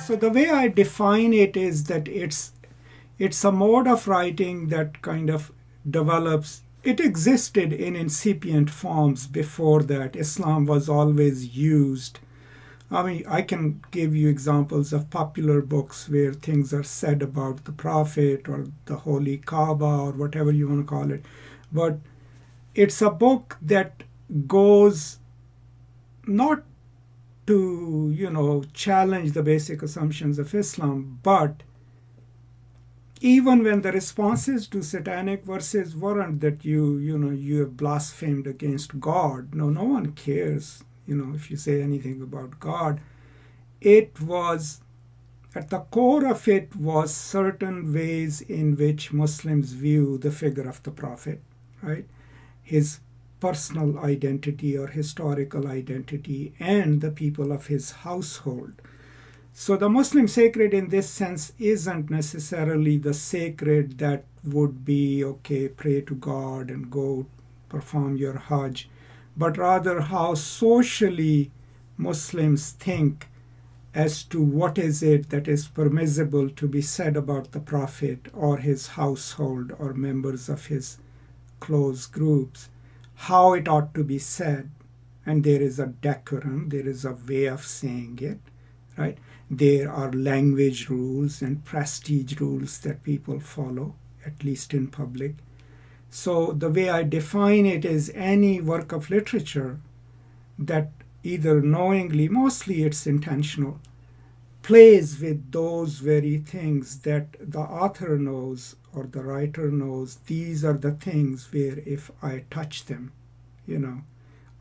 So the way I define it is that it's a mode of writing that kind of develops. It existed in incipient forms before that. Islam was always used. I mean, I can give you examples of popular books where things are said about the Prophet or the Holy Kaaba or whatever you want to call it. But it's a book that goes not to, challenge the basic assumptions of Islam, but even when the responses to satanic verses weren't that you have blasphemed against God. No one cares, if you say anything about God. It was, at the core of it was certain ways in which Muslims view the figure of the Prophet, right? His personal identity or historical identity and the people of his household. So the Muslim sacred in this sense isn't necessarily the sacred that would be, okay, pray to God and go perform your Hajj, but rather how socially Muslims think as to what is it that is permissible to be said about the Prophet or his household or members of his close groups, how it ought to be said. And there is a decorum, there is a way of saying it, right? There are language rules and prestige rules that people follow, at least in public. So the way I define it is any work of literature that either knowingly, mostly it's intentional, plays with those very things that the author knows or the writer knows. These are the things where if I touch them,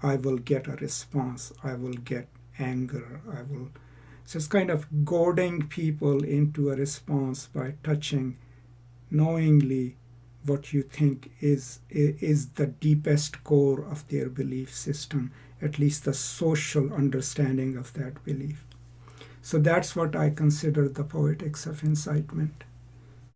I will get a response. I will get anger. So it's kind of goading people into a response by touching knowingly what you think is the deepest core of their belief system, at least the social understanding of that belief. So that's what I consider the poetics of incitement.